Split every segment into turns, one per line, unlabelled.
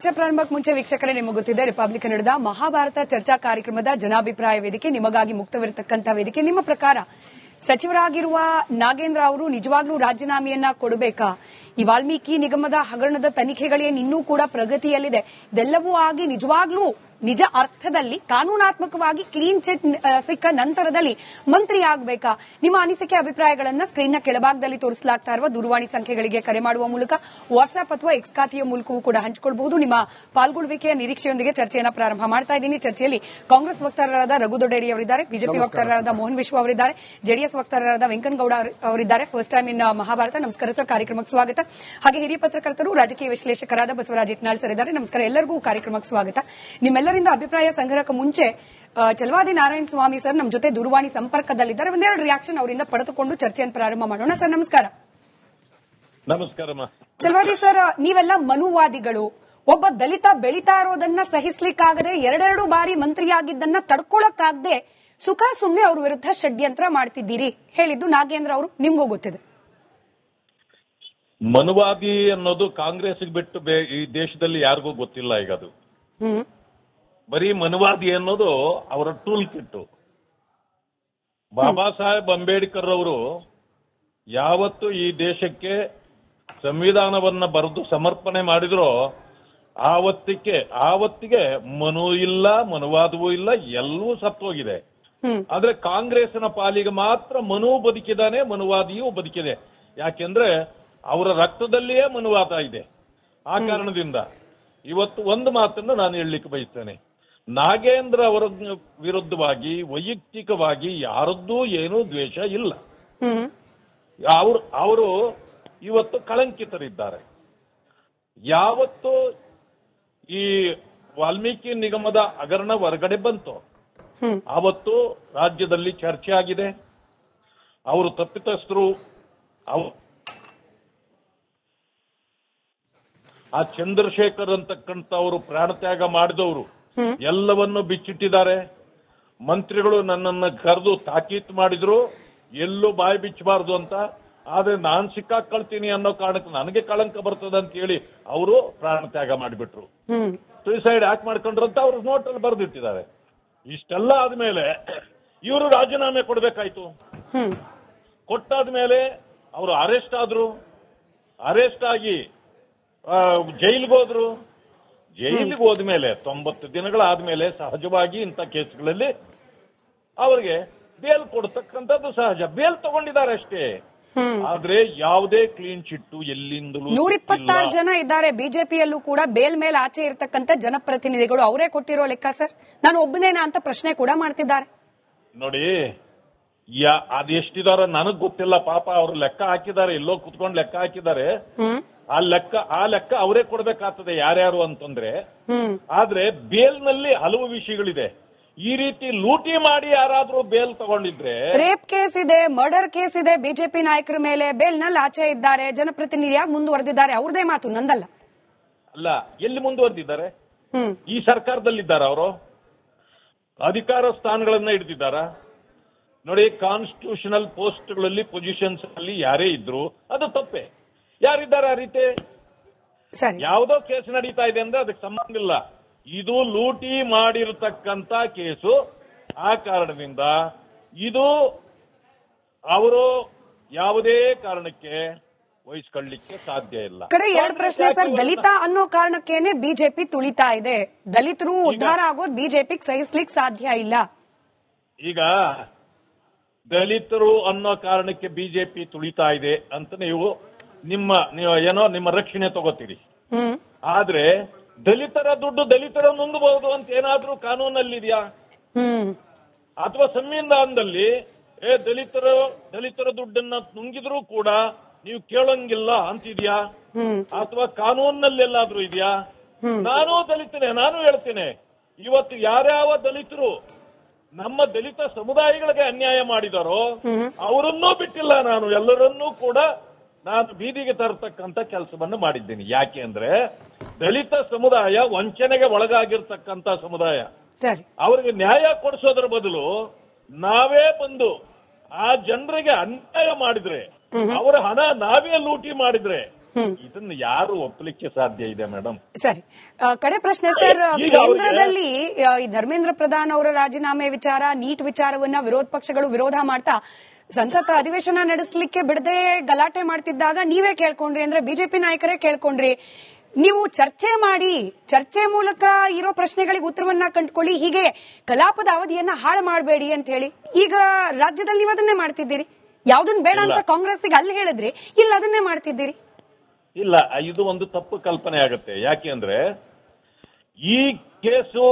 ಚರ್ಚೆ ಪ್ರಾರಂಭಕ್ಕೆ ಮುಂಚೆ ವೀಕ್ಷಕರೇ ನಿಮಗೆ ಗೊತ್ತಿದೆ ರಿಪಬ್ಲಿಕ್ ಕನ್ನಡದ ಮಹಾಭಾರತ ಚರ್ಚಾ ಕಾರ್ಯಕ್ರಮದ ಜನಾಭಿಪ್ರಾಯ ವೇದಿಕೆ ನಿಮಗಾಗಿ ಮುಕ್ತವಿರತಕ್ಕಂಥ ವೇದಿಕೆ. ನಿಮ್ಮ ಪ್ರಕಾರ ಸಚಿವರಾಗಿರುವ ನಾಗೇಂದ್ರ ಅವರು ನಿಜವಾಗ್ಲೂ ರಾಜೀನಾಮೆಯನ್ನ ಕೊಡಬೇಕಾ? ಈ ವಾಲ್ಮೀಕಿ ನಿಗಮದ ಹಗರಣದ ತನಿಖೆಗಳೇನು ಇನ್ನೂ ಕೂಡ ಪ್ರಗತಿಯಲ್ಲಿದೆ. ಇದೆಲ್ಲವೂ ಆಗಿ ನಿಜವಾಗ್ಲೂ ನಿಜ ಅರ್ಥದಲ್ಲಿ ಕಾನೂನಾತ್ಮಕವಾಗಿ ಕ್ಲೀನ್ ಚಿಟ್ ಸಿಕ್ಕ ನಂತರದಲ್ಲಿ ಮಂತ್ರಿ ಆಗಬೇಕಾ? ನಿಮ್ಮ ಅನಿಸಿಕೆ ಅಭಿಪ್ರಾಯಗಳನ್ನು ಸ್ಕ್ರೀನ್ನ ಕೆಳಭಾಗದಲ್ಲಿ ತೋರಿಸಲಾಗ್ತಾ ಇರುವ ದೂರವಾಣಿ ಸಂಖ್ಯೆಗಳಿಗೆ ಕರೆ ಮಾಡುವ ಮೂಲಕ ವಾಟ್ಸ್ಆಪ್ ಅಥವಾ ಎಕ್ಸ್ ಖಾತೆಯ ಮೂಲಕವೂ ಕೂಡ ಹಂಚಿಕೊಳ್ಳಬಹುದು. ನಿಮ್ಮ ಪಾಲ್ಗೊಳ್ಳುವಿಕೆಯ ನಿರೀಕ್ಷೆಯೊಂದಿಗೆ ಚರ್ಚೆಯನ್ನು ಪ್ರಾರಂಭ ಮಾಡ್ತಾ ಇದ್ದೀನಿ. ಚರ್ಚೆಯಲ್ಲಿ ಕಾಂಗ್ರೆಸ್ ವಕ್ತಾರರಾದ ರಘು ದೊಡ್ಡೇರಿ ಅವರಿದ್ದಾರೆ, ಬಿಜೆಪಿ ವಕ್ತಾರರಾದ ಮೋಹನ್ ವಿಶ್ವ ಅವರಿದ್ದಾರೆ, ಜೆಡಿಎಸ್ ವಕ್ತಾರರಾದ ವೆಂಕನಗೌಡ ಅವರಿದ್ದಾರೆ. First time in Mahabharata. ನಮಸ್ಕಾರ ಸರ್, ಕಾರ್ಯಕ್ರಮಕ್ಕೆ ಸ್ವಾಗತ. ಹಾಗೆ ಹಿರಿಯ ಪತ್ರಕರ್ತರು ರಾಜಕೀಯ ವಿಶ್ಲೇಷಕರಾದ ಬಸವರಾಜ್ ಇಟ್ನಾಳ್ ಸರ್ ಇದ್ದಾರೆ. ನಮಸ್ಕಾರ, ಎಲ್ಲರಿಗೂ ಕಾರ್ಯಕ್ರಮಕ್ಕೆ ಸ್ವಾಗತ. ನಿಮ್ಮೆಲ್ಲರಿಂದ ಅಭಿಪ್ರಾಯ ಸಂಗ್ರಹಕ್ಕೆ ಮುಂಚೆ ಚಲವಾದಿ ನಾರಾಯಣ ಸ್ವಾಮಿ ಸರ್ ನಮ್ಮ ಜೊತೆ ದೂರವಾಣಿ ಸಂಪರ್ಕದಲ್ಲಿದ್ದಾರೆ. ಒಂದೆರಡು ರಿಯಾಕ್ಷನ್ ಅವರಿಂದ ಪಡೆದುಕೊಂಡು ಚರ್ಚೆಯನ್ನು ಪ್ರಾರಂಭ ಮಾಡೋಣ. ಸರ್ ನಮಸ್ಕಾರ.
ನಮಸ್ಕಾರ.
ಚಲವಾದಿ ಸರ್, ನೀವೆಲ್ಲ ಮನುವಾದಿಗಳು. ಒಬ್ಬ ದಲಿತ ಬೆಳೀತಾ ಇರೋದನ್ನ ಸಹಿಸ್ಲಿಕ್ಕಾಗದೆ ಎರಡೆರಡು ಬಾರಿ ಮಂತ್ರಿಯಾಗಿದ್ದನ್ನ ತಡ್ಕೊಳಕ್ಕಾಗದೆ ಸುಖ ಸುಮ್ನೆ ಅವ್ರ ವಿರುದ್ಧ ಷಡ್ಯಂತ್ರ ಮಾಡ್ತಿದ್ದೀರಿ ಹೇಳಿದ್ದು ನಾಗೇಂದ್ರ ಅವರು. ನಿಮ್ಗೂ ಗೊತ್ತಿದೆ.
ಮನುವಾದಿ ಅನ್ನೋದು ಕಾಂಗ್ರೆಸ್ ಬಿಟ್ಟು ಈ ದೇಶದಲ್ಲಿ ಯಾರಿಗೂ ಗೊತ್ತಿಲ್ಲ. ಈಗ ಅದು ಬರೀ ಮನುವಾದಿ ಅನ್ನೋದು ಅವರ ಟೂಲ್ ಕಿಟ್ಟು. ಬಾಬಾ ಸಾಹೇಬ್ ಅಂಬೇಡ್ಕರ್ ಅವರು ಯಾವತ್ತು ಈ ದೇಶಕ್ಕೆ ಸಂವಿಧಾನವನ್ನ ಬರೆದು ಸಮರ್ಪಣೆ ಮಾಡಿದ್ರೋ ಆವತ್ತಿಗೆ ಮನು ಇಲ್ಲ, ಮನುವಾದವೂ ಇಲ್ಲ, ಎಲ್ಲವೂ ಸತ್ತೋಗಿದೆ. ಆದ್ರೆ ಕಾಂಗ್ರೆಸ್ನ ಪಾಲಿಗೆ ಮಾತ್ರ ಮನು ಬದುಕಿದಾನೆ, ಮನುವಾದಿಯೂ ಬದುಕಿದೆ. ಯಾಕೆಂದ್ರೆ ಅವರ ರಕ್ತದಲ್ಲಿಯೇ ಮನುವಾದ ಇದೆ. ಆ ಕಾರಣದಿಂದ ಇವತ್ತು ಒಂದು ಮಾತನ್ನು ನಾನು ಹೇಳಲಿಕ್ಕೆ ಬಯಸ್ತೇನೆ. ನಾಗೇಂದ್ರ ಅವರ ವಿರುದ್ಧವಾಗಿ ವೈಯಕ್ತಿಕವಾಗಿ ಯಾರದ್ದೂ ಏನೂ ದ್ವೇಷ ಇಲ್ಲ. ಅವರು ಇವತ್ತು ಕಳಂಕಿತರಿದ್ದಾರೆ. ಯಾವತ್ತು ಈ ವಾಲ್ಮೀಕಿ ನಿಗಮದ ಹಗರಣ ಹೊರಗಡೆ ಬಂತು ಆವತ್ತು ರಾಜ್ಯದಲ್ಲಿ ಚರ್ಚೆ ಆಗಿದೆ. ಅವರು ತಪ್ಪಿತಸ್ಥರು, ಆ ಚಂದ್ರಶೇಖರ್ ಅಂತಕ್ಕಂಥ ಅವರು ಪ್ರಾಣತ್ಯಾಗ ಮಾಡಿದವರು ಎಲ್ಲವನ್ನು ಬಿಚ್ಚಿಟ್ಟಿದ್ದಾರೆ. ಮಂತ್ರಿಗಳು ನನ್ನನ್ನು ಕರೆದು ತಾಕೀತು ಮಾಡಿದ್ರು, ಎಲ್ಲೂ ಬಾಯಿ ಬಿಚ್ಚಬಾರದು ಅಂತ. ಆದ್ರೆ ನಾನ್ ಸಿಕ್ಕಾಕೊಳ್ತೀನಿ ಅನ್ನೋ ಕಾರಣಕ್ಕೆ ನನಗೆ ಕಳಂಕ ಬರ್ತದೆ ಅಂತ ಹೇಳಿ ಅವರು ಪ್ರಾಣತ್ಯಾಗ ಮಾಡಿಬಿಟ್ರು. ಸೂಸೈಡ್ ಯಾಕೆ ಮಾಡ್ಕೊಂಡ್ರು ಅಂತ ಅವರು ನೋಟಲ್ಲಿ ಬರೆದಿಟ್ಟಿದ್ದಾರೆ. ಇಷ್ಟೆಲ್ಲ ಆದ್ಮೇಲೆ ಇವರು ರಾಜೀನಾಮೆ ಕೊಡ್ಬೇಕಾಯ್ತು. ಕೊಟ್ಟಾದ್ಮೇಲೆ ಅವರು ಅರೆಸ್ಟ್ ಆಗಿ ಜೈಲಿಗೆ ಹೋದ್ರು. ಜೈಲಿಗೆ ಹೋದ್ಮೇಲೆ 90 ದಿನಗಳಾದ್ಮೇಲೆ ಸಹಜವಾಗಿ ಇಂಥ ಕೇಸ್ಗಳಲ್ಲಿ ಅವರಿಗೆ ಬೇಲ್ ಕೊಡ್ತಕ್ಕಂಥದ್ದು ಸಹಜ. ಬೇಲ್ ತಗೊಂಡಿದ್ದಾರೆ ಅಷ್ಟೇ. ಆದ್ರೆ ಯಾವುದೇ ಕ್ಲೀನ್ ಚಿಟ್ಟು ಎಲ್ಲಿಂದಲೂ
126 ಜನ ಇದ್ದಾರೆ. ಬಿಜೆಪಿಯಲ್ಲೂ ಕೂಡ ಬೇಲ್ ಮೇಲೆ ಆಚೆ ಇರತಕ್ಕಂಥ ಜನಪ್ರತಿನಿಧಿಗಳು ಅವರೇ ಕೊಟ್ಟಿರೋ ಲೆಕ್ಕ ಸರ್. ನಾನು ಒಬ್ಬನೇನಾ ಅಂತ ಪ್ರಶ್ನೆ ಕೂಡ ಮಾಡ್ತಿದ್ದಾರೆ.
ನೋಡಿ, ಅದೆಷ್ಟಿದಾರ ನನಗ್ ಗೊತ್ತಿಲ್ಲ. ಪಾಪ ಅವರು ಲೆಕ್ಕ ಹಾಕಿದ್ದಾರೆ, ಎಲ್ಲೋ ಕುತ್ಕೊಂಡು ಲೆಕ್ಕ ಹಾಕಿದ್ದಾರೆ. ಆ ಲೆಕ್ಕ ಅವರೇ ಕೊಡ್ಬೇಕಾಗ್ತದೆ ಯಾರ್ಯಾರು ಅಂತಂದ್ರೆ. ಆದ್ರೆ ಬೇಲ್ನಲ್ಲಿ ಹಲವು ವಿಷಯಗಳಿದೆ. ಈ ರೀತಿ ಲೂಟಿ ಮಾಡಿ ಯಾರಾದ್ರೂ ಬೇಲ್ ತಗೊಂಡಿದ್ರೆ,
ರೇಪ್ ಕೇಸ್ ಇದೆ, ಮರ್ಡರ್ ಕೇಸ್ ಇದೆ ಬಿಜೆಪಿ ನಾಯಕರ ಮೇಲೆ, ಬೇಲ್ ನಲ್ಲಿ ಆಚೆ ಇದ್ದಾರೆ, ಜನಪ್ರತಿನಿಧಿಯಾಗಿ ಮುಂದುವರೆದಿದ್ದಾರೆ. ಅವ್ರದೇ ಮಾತು, ನಂದಲ್ಲ.
ಅಲ್ಲ, ಎಲ್ಲಿ ಮುಂದುವರೆದಿದ್ದಾರೆ? ಈ ಸರ್ಕಾರದಲ್ಲಿದ್ದಾರ ಅವರು? ಅಧಿಕಾರ ಸ್ಥಾನಗಳನ್ನ ಹಿಡಿದಿದ್ದಾರ? ನೋಡಿ, ಕಾನ್ಸ್ಟಿಟ್ಯೂಷನಲ್ ಪೋಸ್ಟ್ಗಳಲ್ಲಿ ಪೊಸಿಷನ್ಸ್ ಅಲ್ಲಿ ಯಾರೇ ಇದ್ರು ಅದು ತಪ್ಪೆ. ಯಾರಿದ್ದಾರೆ ಆ ರೀತಿ? ಯಾವುದೋ ಕೇಸ್ ನಡೀತಾ ಇದೆ ಅಂದ್ರೆ ಅದಕ್ಕೆ ಸಂಬಂಧ ಇಲ್ಲ. ಇದು ಲೂಟಿ ಮಾಡಿರತಕ್ಕಂತ ಕೇಸು. ಆ ಕಾರಣದಿಂದ ಇದು ಅವರು ಯಾವುದೇ ಕಾರಣಕ್ಕೆ ವಹಿಸ್ಕೊಳ್ಳಿಕ್ಕೆ ಸಾಧ್ಯ ಇಲ್ಲ.
ಕಡೆ ಎರಡು ಪ್ರಶ್ನೆ ಸರ್. ದಲಿತ ಅನ್ನೋ ಕಾರಣಕ್ಕೇನೆ ಬಿಜೆಪಿ ತುಳಿತಾ ಇದೆ. ದಲಿತರು ಉದ್ಧಾರ ಆಗೋದು ಬಿಜೆಪಿಗೆ ಸಹಿಸ್ಲಿಕ್ಕೆ ಸಾಧ್ಯ ಇಲ್ಲ.
ಈಗ ದಲಿತರು ಅನ್ನೋ ಕಾರಣಕ್ಕೆ ಬಿಜೆಪಿ ತುಳಿತಾ ಇದೆ ಅಂತ ನೀವು ನಿಮ್ಮ ರಕ್ಷಣೆ ತಗೋತೀರಿ. ಆದ್ರೆ ದಲಿತರ ದುಡ್ಡು ದಲಿತರ ನುಂಗಬಹುದು ಅಂತ ಏನಾದ್ರೂ ಕಾನೂನಲ್ಲಿದೆಯಾ? ಅಥವಾ ಸಂವಿಧಾನದಲ್ಲಿ ದಲಿತರ ದುಡ್ಡನ್ನ ನುಂಗಿದ್ರೂ ಕೂಡ ನೀವು ಕೇಳಂಗಿಲ್ಲ ಅಂತಿದ್ಯಾ? ಅಥವಾ ಕಾನೂನಿನಲ್ಲೆಲ್ಲಾದ್ರೂ ಇದೆಯಾ? ನಾನು ದಲಿತನೇ, ನಾನು ಹೇಳ್ತೇನೆ, ಇವತ್ತು ಯಾರ್ಯಾವ ದಲಿತರು ನಮ್ಮ ದಲಿತ ಸಮುದಾಯಗಳಿಗೆ ಅನ್ಯಾಯ ಮಾಡಿದಾರೋ ಅವರನ್ನೂ ಬಿಟ್ಟಿಲ್ಲ. ನಾನು ಎಲ್ಲರನ್ನೂ ಕೂಡ ನಾನು ಬೀದಿಗೆ ತರತಕ್ಕಂತ ಕೆಲಸವನ್ನು ಮಾಡಿದ್ದೀನಿ. ಯಾಕೆ ಅಂದ್ರೆ ದಲಿತ ಸಮುದಾಯ ವಂಚನೆಗೆ ಒಳಗಾಗಿರ್ತಕ್ಕಂತ ಸಮುದಾಯ. ಅವರಿಗೆ ನ್ಯಾಯ ಕೊಡಿಸೋದ್ರ ಬದಲು ನಾವೇ ಬಂದು ಆ ಜನರಿಗೆ ಅನ್ಯಾಯ ಮಾಡಿದ್ರೆ, ಅವರ ಹಣ ನಾವೇ ಲೂಟಿ ಮಾಡಿದ್ರೆ ಇದನ್ನ ಯಾರು ಒಪ್ಪಲಿಕ್ಕೆ ಸಾಧ್ಯ ಇದೆ ಮೇಡಮ್?
ಸರಿ, ಕಡೆ ಪ್ರಶ್ನೆ ಸರ್. ಕೇಂದ್ರದಲ್ಲಿ ಈ ಧರ್ಮೇಂದ್ರ ಪ್ರಧಾನ್ ಅವರ ರಾಜೀನಾಮೆ ವಿಚಾರ, ನೀಟ್ ವಿಚಾರವನ್ನ ವಿರೋಧ ಪಕ್ಷಗಳು ವಿರೋಧ ಮಾಡ್ತಾ ಸಂಸತ್ ಅಧಿವೇಶನ ನಡೆಸಲಿಕ್ಕೆ ಬಿಡದೆ ಗಲಾಟೆ ಮಾಡ್ತಿದ್ದಾಗ ನೀವೇ ಕೇಳ್ಕೊಂಡ್ರಿ, ಅಂದ್ರೆ ಬಿಜೆಪಿ ನಾಯಕರೇ ಕೇಳ್ಕೊಂಡ್ರಿ, ನೀವು ಚರ್ಚೆ ಮಾಡಿ, ಚರ್ಚೆ ಮೂಲಕ ಇರೋ ಪ್ರಶ್ನೆಗಳಿಗೆ ಉತ್ತರವನ್ನ ಕಂಡುಕೊಳ್ಳಿ, ಹೀಗೆ ಕಲಾಪದ ಅವಧಿಯನ್ನ ಹಾಳು ಮಾಡಬೇಡಿ ಅಂತ ಹೇಳಿ ಈಗ ರಾಜ್ಯದಲ್ಲಿ ನೀವು ಅದನ್ನೇ ಮಾಡ್ತಿದ್ದೀರಿ. ಯಾವ್ದನ್ ಬೇಡ ಅಂತ ಕಾಂಗ್ರೆಸ್ಗೆ ಅಲ್ಲಿ ಹೇಳಿದ್ರಿ, ಇಲ್ಲ ಅದನ್ನೇ ಮಾಡ್ತಿದ್ದೀರಿ.
ಇಲ್ಲ, ಇದು ಒಂದು ತಪ್ಪು ಕಲ್ಪನೆ ಆಗುತ್ತೆ. ಯಾಕೆ ಅಂದ್ರೆ ಈ ಕೇಸು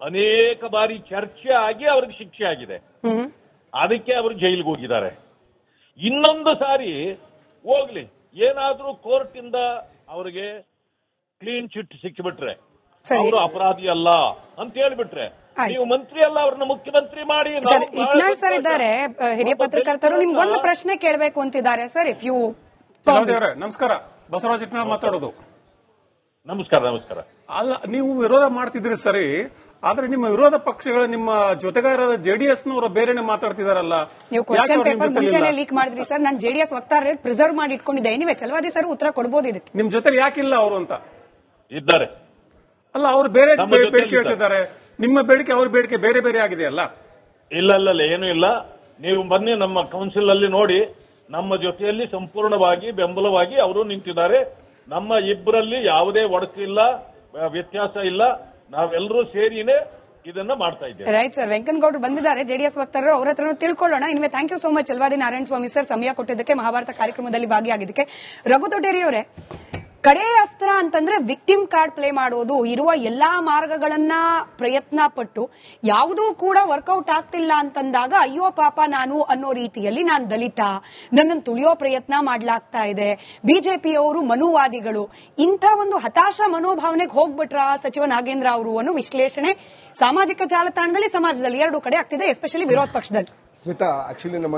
ಅನೇಕ ಬಾರಿ ಚರ್ಚೆ ಆಗಿ ಅವ್ರಿಗೆ ಶಿಕ್ಷೆ ಆಗಿದೆ, ಅದಕ್ಕೆ ಅವರು ಜೈಲಿಗೆ ಹೋಗಿದ್ದಾರೆ. ಇನ್ನೊಂದು ಸಾರಿ ಹೋಗ್ಲಿ, ಏನಾದ್ರೂ ಕೋರ್ಟ್ ಇಂದ ಅವರಿಗೆ ಕ್ಲೀನ್ ಚಿಟ್ ಸಿಕ್ಕಿಬಿಟ್ರೆ ಅವರು ಅಪರಾಧಿ ಅಲ್ಲ ಅಂತ ಹೇಳ್ಬಿಟ್ರೆ, ನೀವು ಮಂತ್ರಿ ಅಲ್ಲ, ಅವ್ರನ್ನ ಮುಖ್ಯಮಂತ್ರಿ ಮಾಡಿ.
ಇಟ್ನಾಳ್ ಸರ್ ಇದ್ದಾರೆ, ಹಿರಿಯ ಪತ್ರಕರ್ತರು, ನಿಮ್ಗೊಂದು ಪ್ರಶ್ನೆ ಕೇಳಬೇಕು ಅಂತಿದ್ದಾರೆ ಸರ್. ಇಫ್ ಯು
ನಮಸ್ಕಾರ, ಬಸವರಾಜ್ ಇಟ್ನಾಳ್ ಮಾತಾಡೋದು.
ನಮಸ್ಕಾರ. ನಮಸ್ಕಾರ.
ಅಲ್ಲ, ನೀವು ವಿರೋಧ ಮಾಡ್ತಿದ್ರಿ ಸರಿ, ಆದ್ರೆ ನಿಮ್ಮ ವಿರೋಧ ಪಕ್ಷಗಳ ನಿಮ್ಮ ಜೊತೆಗಾರರ ಜೆಡಿಎಸ್ ನವರು ಬೇರೆನೆ ಮಾತಾಡ್ತಿದಾರಲ್ಲ.
ನೀವು ಕ್ವಶನ್ ಪೇಪರ್ ಮುಂಚೆನೆ ಲೀಕ್ ಮಾಡಿದ್ರಿ ಸರ್. ನಾನು ಜೆಡಿಎಸ್ ವಕ್ತಾರ ಪ್ರಿಸರ್ವ್ ಮಾಡಿ ಇಟ್ಕೊಂಡಿದ್ದೆ. ಎನಿವೆ ಚಲವಾದಿ ಸರ್ ಉತ್ತರ ಕೊಡಬಹುದು ಇದಕ್ಕೆ.
ನಿಮ್ ಜೊತೆ ಯಾಕಿಲ್ಲ ಅವರು ಅಂತ
ಇದ್ದಾರೆ.
ಅಲ್ಲ, ಅವ್ರು ಬೇರೆ ಬೇಡಿಕೆ ಹೇಳ್ತಿದ್ದಾರೆ, ನಿಮ್ಮ ಬೇಡಿಕೆ ಅವ್ರ ಬೇಡಿಕೆ ಬೇರೆ ಬೇರೆ ಆಗಿದೆಯಲ್ಲ.
ಇಲ್ಲ, ಏನು ಇಲ್ಲ. ನೀವು ಬನ್ನಿ ನಮ್ಮ ಕೌನ್ಸಿಲ್ ಅಲ್ಲಿ ನೋಡಿ, ನಮ್ಮ ಜೊತೆಯಲ್ಲಿ ಸಂಪೂರ್ಣವಾಗಿ ಬೆಂಬಲವಾಗಿ ಅವರು ನಿಂತಿದ್ದಾರೆ. ನಮ್ಮ ಇಬ್ಬರಲ್ಲಿ ಯಾವುದೇ ಒಡಕಿಲ್ಲ, ವ್ಯತ್ಯಾಸ ಇಲ್ಲ. ನಾವೆಲ್ಲರೂ ಸೇರಿನೇ ಇದನ್ನ ಮಾಡ್ತಾ ಇದ್ದೇವೆ.
Right sir. ವೆಂಕನಗೌಡರು ಬಂದಿದ್ದಾರೆ, ಜೆಡಿಎಸ್ ವಕ್ತಾರರು, ಅವ್ರ ಹತ್ರ ತಿಳ್ಕೊಳ್ಳೋಣ. Anyway thank you so much Chalavadi Narayana Swamy sir, ಸಮಯ ಕೊಟ್ಟಿದ್ದಕ್ಕೆ, ಮಹಾಭಾರತ ಕಾರ್ಯಕ್ರಮದಲ್ಲಿ ಭಾಗಿಯಾಗಿದ್ದಕ್ಕೆ. ರಘು ದೊಡ್ಡೇರಿ ಅವರೇ, ಕಡೆ ಅಸ್ತ್ರ ಅಂತಂದ್ರೆ ವಿಕ್ಟಿಮ್ ಕಾರ್ಡ್ ಪ್ಲೇ ಮಾಡೋದು. ಇರುವ ಎಲ್ಲಾ ಮಾರ್ಗಗಳನ್ನ ಪ್ರಯತ್ನ ಪಟ್ಟು ಯಾವುದೂ ಕೂಡ ವರ್ಕೌಟ್ ಆಗ್ತಿಲ್ಲ ಅಂತಂದಾಗ ಅಯ್ಯೋ ಪಾಪ ನಾನು ಅನ್ನೋ ರೀತಿಯಲ್ಲಿ ನಾನು ದಲಿತ, ನನ್ನನ್ನು ತುಳಿಯೋ ಪ್ರಯತ್ನ ಮಾಡ್ಲಾಗ್ತಾ ಇದೆ, ಬಿಜೆಪಿಯವರು ಮನುವಾದಿಗಳು, ಇಂಥ ಒಂದು ಹತಾಶ ಮನೋಭಾವನೆಗೆ ಹೋಗ್ಬಿಟ್ರ ಸಚಿವ ನಾಗೇಂದ್ರ ಅವರು ಅನ್ನೋ ವಿಶ್ಲೇಷಣೆ ಸಾಮಾಜಿಕ ಜಾಲತಾಣದಲ್ಲಿ, ಸಮಾಜದಲ್ಲಿ ಎರಡೂ ಕಡೆ ಆಗ್ತಿದೆ, ಎಸ್ಪೆಷಲಿ ವಿರೋಧ ಪಕ್ಷದಲ್ಲಿ.
ಸ್ಮಿತಾ, ಆಕ್ಚುಲಿ ನಮ್ಮ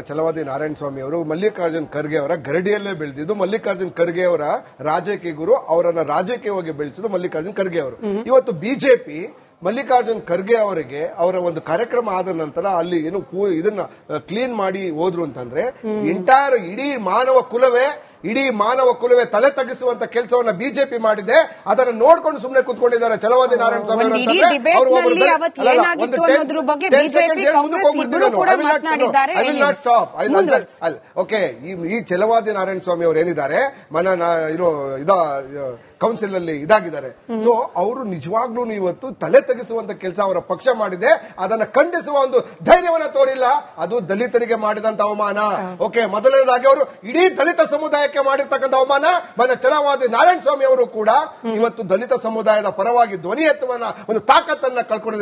ಛಲವಾದಿ ನಾರಾಯಣ ಸ್ವಾಮಿ ಅವರು ಮಲ್ಲಿಕಾರ್ಜುನ್ ಖರ್ಗೆ ಅವರ ಗರಡಿಯಲ್ಲೇ ಬೆಳೆದಿದ್ದು. ಮಲ್ಲಿಕಾರ್ಜುನ್ ಖರ್ಗೆ ಅವರ ರಾಜಕೀಯ ಗುರು, ಅವರನ್ನ ರಾಜಕೀಯವಾಗಿ ಬೆಳೆಸಿದ್ದು ಮಲ್ಲಿಕಾರ್ಜುನ್ ಖರ್ಗೆ ಅವರು. ಇವತ್ತು ಬಿಜೆಪಿ ಮಲ್ಲಿಕಾರ್ಜುನ್ ಖರ್ಗೆ ಅವರಿಗೆ ಅವರ ಒಂದು ಕಾರ್ಯಕ್ರಮ ಆದ ನಂತರ ಅಲ್ಲಿ ಏನು ಇದನ್ನ ಕ್ಲೀನ್ ಮಾಡಿ ಹೋದ್ರು ಅಂತಂದ್ರೆ ಇಡೀ ಮಾನವ ಕುಲವೇ ತಲೆ ತಗ್ಗಿಸುವಂತ ಕೆಲಸವನ್ನ ಬಿಜೆಪಿ ಮಾಡಿದೆ. ಅದನ್ನು ನೋಡ್ಕೊಂಡು ಸುಮ್ಮನೆ ಕೂತ್ಕೊಂಡಿದ್ದಾರೆ ಛಲವಾದಿ ನಾರಾಯಣ ಸ್ವಾಮಿ ಅವರು. ಓಕೆ, ಈ ಛಲವಾದಿ ನಾರಾಯಣ ಸ್ವಾಮಿ ಅವರು ಏನಿದ್ದಾರೆ ಕೌನ್ಸಿಲ್ ಅಲ್ಲಿ ಇದಾಗಿದ್ದಾರೆ. ಸೊ ಅವರು ನಿಜವಾಗ್ಲೂ ಇವತ್ತು ತಲೆ ತೆಗೆಸುವಂತ ಕೆಲಸ ಅವರ ಪಕ್ಷ ಮಾಡಿದೆ. ಅದನ್ನ ಖಂಡಿಸುವ ಒಂದು ಧೈರ್ಯವನ್ನ ತೋರಿಲ್ಲ. ಅದು ದಲಿತರಿಗೆ ಮಾಡಿದಂತ ಅವಮಾನ. ಓಕೆ, ಮೊದಲನೇದಾಗಿ ಅವರು ಇಡೀ ದಲಿತ ಸಮುದಾಯಕ್ಕೆ ಮಾಡಿರ್ತಕ್ಕಂಥ ಅವಮಾನ. ಮನ ಛಲವಾದಿ ನಾರಾಯಣ ಸ್ವಾಮಿ ಅವರು ಕೂಡ ಇವತ್ತು ದಲಿತ ಸಮುದಾಯದ ಪರವಾಗಿ ಧ್ವನಿ ಎತ್ತುವ ಒಂದು ತಾಕತ್ತನ್ನ ಕಳ್ಕೊಂಡಿದೆ.